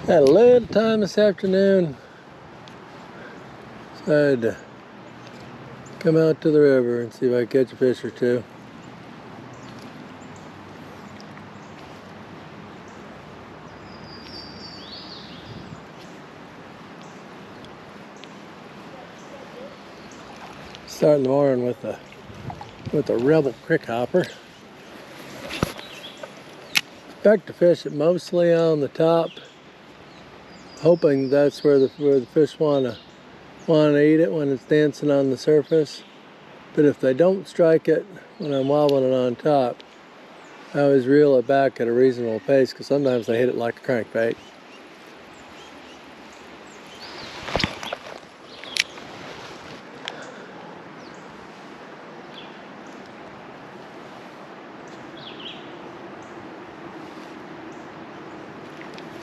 Had a little time this afternoon. Decided to come out to the river and see if I can catch a fish or two. Starting the morning with a rebel crick hopper. Expect to fish it mostly on the top, hoping that's where the fish wanna eat it when it's dancing on the surface. But if they don't strike it when I'm wobbling it on top, I always reel it back at a reasonable pace because sometimes they hit it like a crankbait.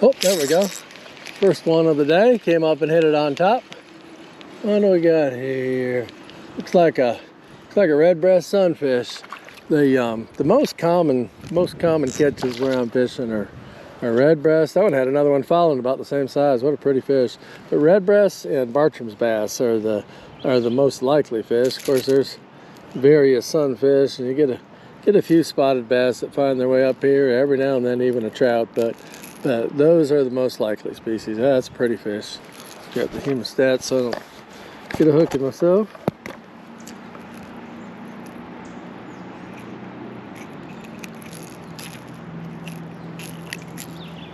Oh, there we go. First one of the day, came up and hit it on top. What do we got here? Looks like a redbreast sunfish. The most common catches where I'm fishing are redbreasts. That one had another one following about the same size. What a pretty fish. But redbreasts and Bartrams bass are the most likely fish. Of course, there's various sunfish, and you get a few spotted bass that find their way up here. Every now and then, even a trout. But those are the most likely species. That's a pretty fish. Got the hemostat, so I don't get a hook in myself.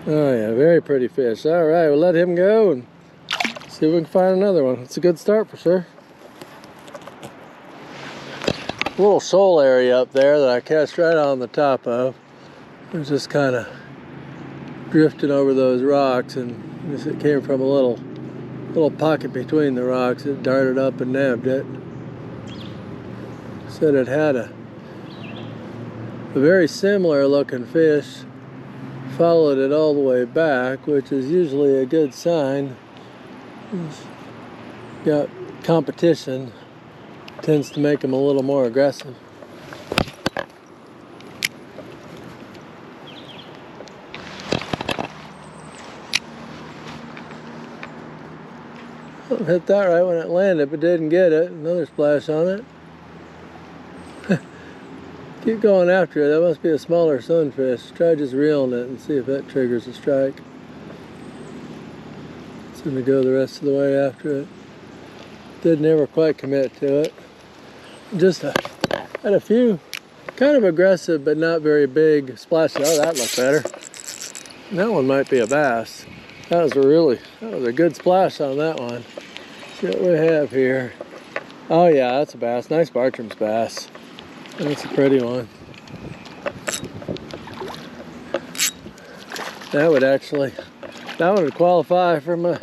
Oh yeah, very pretty fish. All right, we'll let him go and see if we can find another one. It's a good start for sure. A little shoal area up there that I cast right on the top of. It was just kind of drifting over those rocks, and it came from a little pocket between the rocks. It darted up and nabbed it. Said it had a very similar looking fish. Followed it all the way back, which is usually a good sign. Got competition, tends to make them a little more aggressive. Hit that right when it landed, but didn't get it. Another splash on it. Keep going after it. That must be a smaller sunfish. Try just reeling it and see if that triggers a strike. It's going to go the rest of the way after it. Did never quite commit to it. Just had a few kind of aggressive but not very big splashes. Oh, that looked better. That one might be a bass. That was a good splash on that one. See what we have here. Oh yeah, that's a bass. Nice Bartrams bass. That's a pretty one. That would qualify for my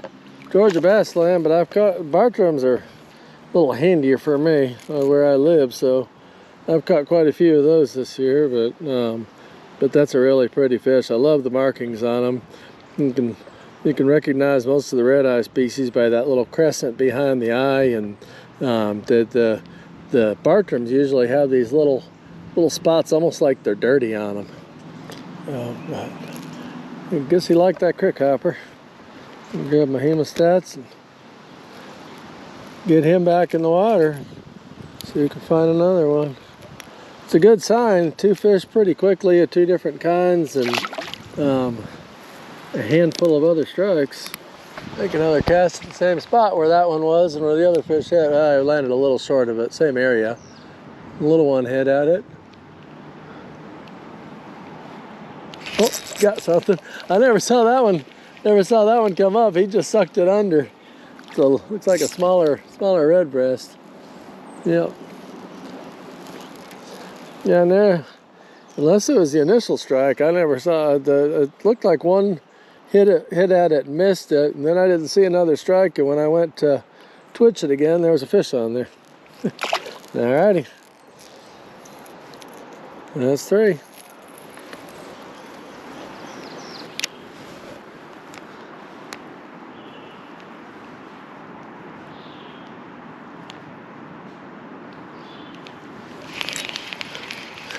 Georgia Bass Slam, but Bartrams are a little handier for me where I live, so I've caught quite a few of those this year, but that's a really pretty fish. I love the markings on them. You can recognize most of the red eye species by that little crescent behind the eye, and the Bartrams usually have these little spots almost like they're dirty on them. I guess he liked that crick hopper. I'll grab my hemostats and get him back in the water. See if we can find another one. It's a good sign. Two fish pretty quickly of two different kinds, and a handful of other strikes. Make another cast at the same spot where that one was and where the other fish hit. I landed a little short of it, same area. The little one hit at it. Oh, got something. I never saw that one come up. He just sucked it under. So looks like a smaller redbreast. Yep. Yeah, and there, unless it was the initial strike, I never saw it. It looked like one hit at it, missed it, and then I didn't see another strike, and when I went to twitch it again, there was a fish on there. Alrighty. That's three.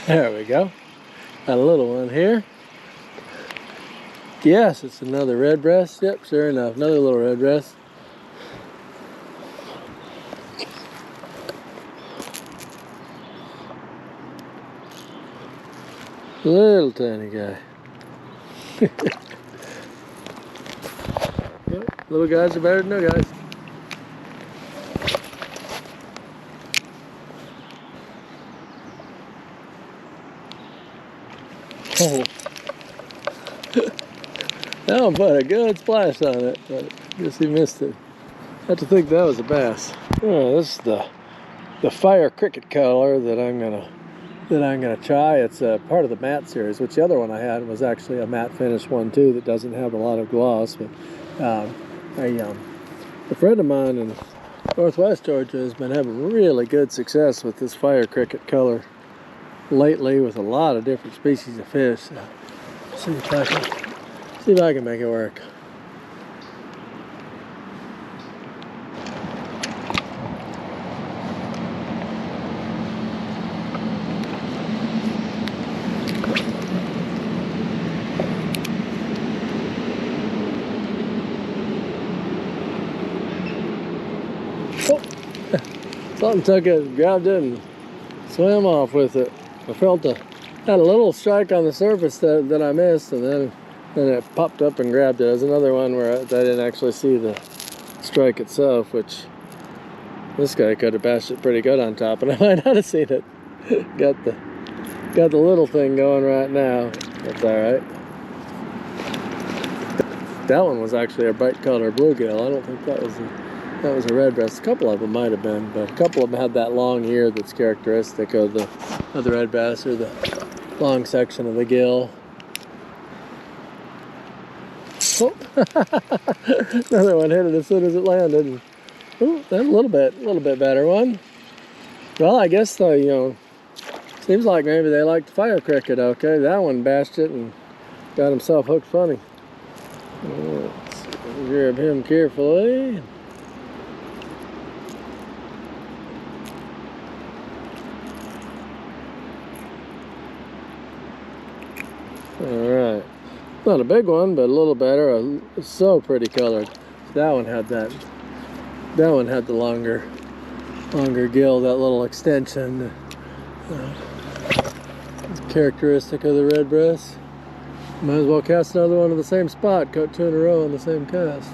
There we go. Got a little one here. Yes, it's another redbreast. Yep, sure enough, another little redbreast. Little tiny guy. Yep, little guys are better than no guys. Oh. That one put a good splash on it, but I guess he missed it. I have to think that was a bass. Oh, this is the fire cricket color that I'm gonna try. It's a part of the matte series, which the other one I had was actually a matte finish one too that doesn't have a lot of gloss. But a friend of mine in Northwest Georgia has been having really good success with this fire cricket color lately with a lot of different species of fish. So see if I can make it work. Oh, something took it, grabbed it, and swam off with it. I had a little strike on the surface that I missed, and then it popped up and grabbed it. There's another one where I didn't actually see the strike itself, which this guy could have bashed it pretty good on top, and I might not have seen it. Got the little thing going right now. That's all right. That one was actually a bright color bluegill. I don't think that was a redbreast. A couple of them might have been, but a couple of them had that long ear that's characteristic of the redbreast, or the long section of the gill. Oh. Another one hit it as soon as it landed. Ooh, that's a little bit better one. Well, I guess seems like maybe they like the fire cricket. Okay, that one bashed it and got himself hooked funny. Let's grab him carefully. All right, not a big one, but a little better. So pretty colored. That one had the longer gill, that little extension, characteristic of the redbreast. Might as well cast another one in the same spot. Caught two in a row on the same cast.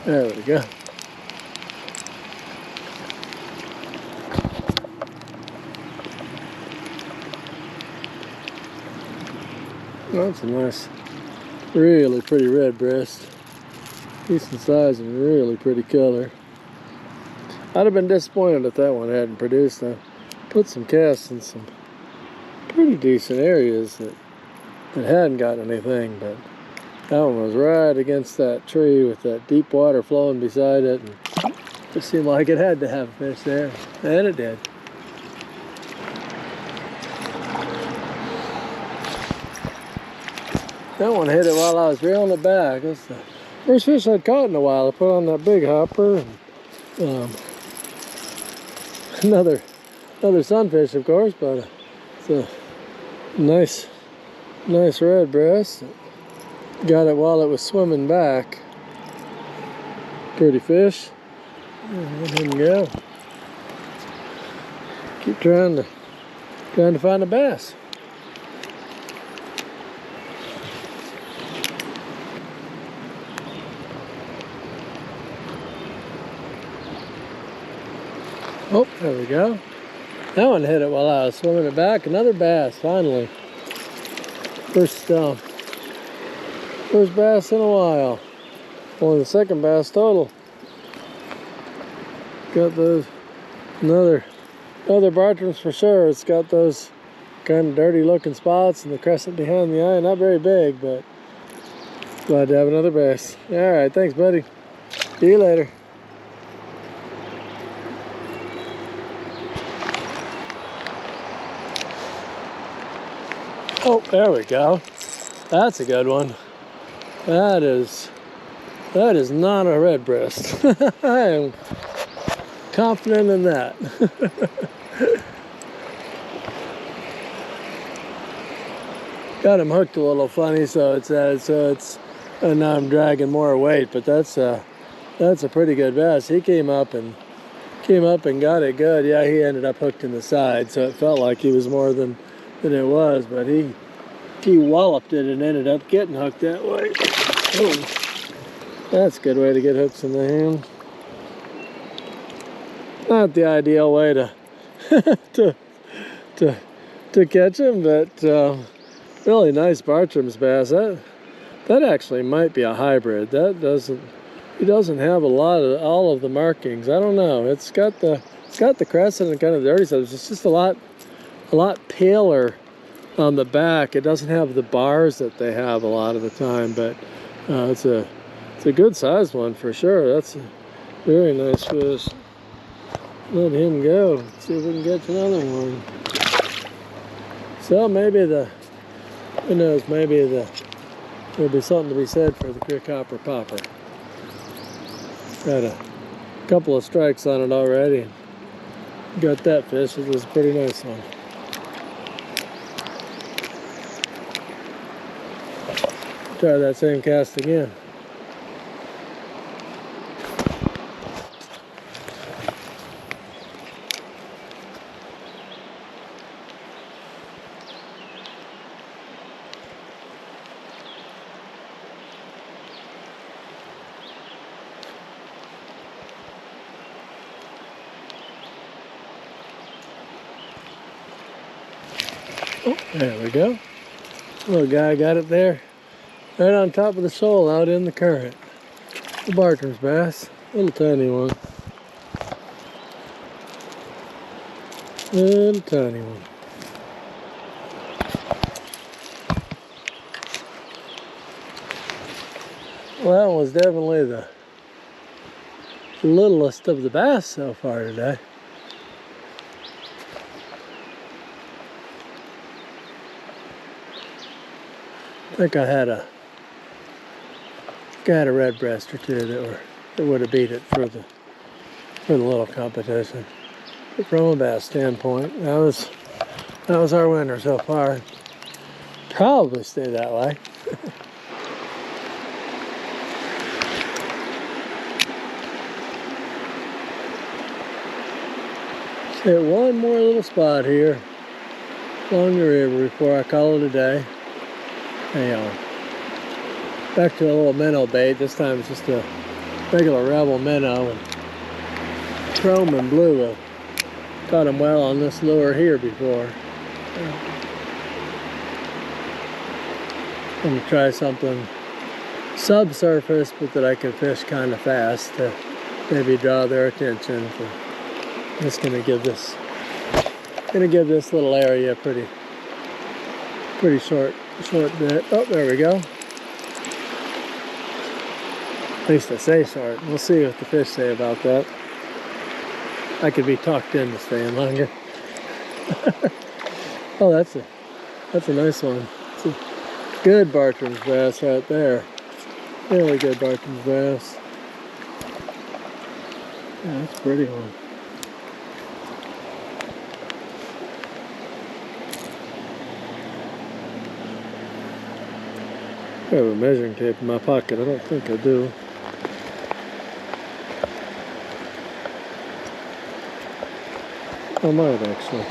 There we go. That's a nice, really pretty redbreast. Decent size and really pretty color. I'd have been disappointed if that one hadn't produced. I put some casts in some pretty decent areas that hadn't got anything, but that one was right against that tree with that deep water flowing beside it, and it just seemed like it had to have a fish there, and it did. That one hit it while I was reeling it back. That's the first fish I'd caught in a while. I put on that big hopper. And, another sunfish, of course, but it's a nice redbreast. Got it while it was swimming back. Pretty fish. Let him go. Keep trying to find a bass. Oh, there we go. That one hit it while I was swimming it back. Another bass, finally. First bass in a while. Only the second bass total. Got those, another Bartrams for sure. It's got those kind of dirty looking spots and the crescent behind the eye. Not very big, but glad to have another bass. All right, thanks, buddy. See you later. Oh, there we go. That's a good one. That is not a redbreast. I am confident in that. Got him hooked a little funny, so it's and now I'm dragging more weight, but that's a pretty good bass. He came up and got it good. Yeah, he ended up hooked in the side, so it felt like he was more than it was, but he walloped it and ended up getting hooked that way. Oh, that's a good way to get hooks in the hand. Not the ideal way to to catch him, but really nice Bartrams bass. That actually might be a hybrid. He doesn't have all of the markings. I don't know. It's got the crescent and kind of dirty stuff. It's just a lot paler on the back. It doesn't have the bars that they have a lot of the time, but it's a good sized one for sure. That's a very nice fish. Let him go. See if we can get another one. So maybe who knows, maybe there'll be something to be said for the quick hopper popper. Got a couple of strikes on it already. Got that fish. It was a pretty nice one. Try that same cast again. Oh, there we go. Little guy got it there. Right on top of the shoal out in the current. The Bartrams bass. Little tiny one. Little tiny one. Well, that one was definitely the littlest of the bass so far today. I think I had a redbreast or two that would have beat it for the little competition. But from a bass standpoint, that was our winner so far. Probably stay that way. Just hit one more little spot here along the river before I call it a day. Back to a little minnow bait. This time it's just a regular rebel minnow. And chrome and blue have caught him well on this lure here before. I'm going to try something subsurface, but that I can fish kind of fast to maybe draw their attention. I'm just going to give this little area a pretty short bit. Oh, there we go. At least I say short. We'll see what the fish say about that. I could be talked into staying longer. Oh, that's a nice one. It's a good Bartrams bass right there. Really good Bartrams bass. Yeah, that's a pretty one. I have a measuring tape in my pocket. I don't think I do. I might actually.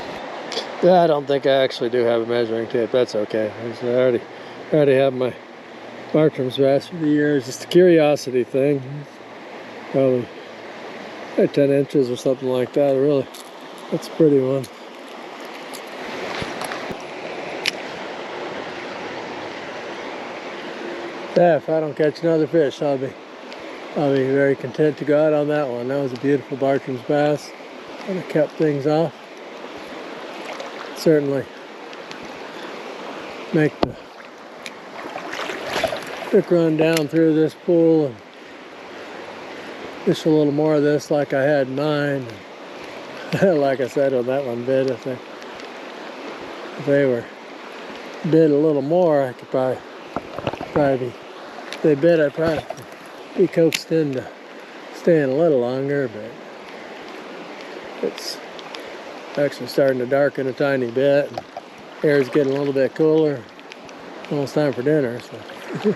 Yeah, I don't think I actually do have a measuring tape. That's okay. I already have my Bartrams bass for the year. It's just a curiosity thing. Probably 10 inches or something like that. Really, that's a pretty one. Yeah, if I don't catch another fish, I'll be very content to go out on that one. That was a beautiful Bartrams bass. Kind of kept things off. Certainly make the quick run down through this pool and fish a little more of this like I had in mind. Like I said, on that one bit, if they were bid a little more, I could probably be they bit, I'd probably be coaxed into staying a little longer, but it's actually starting to darken a tiny bit. Air's getting a little bit cooler. Almost time for dinner, so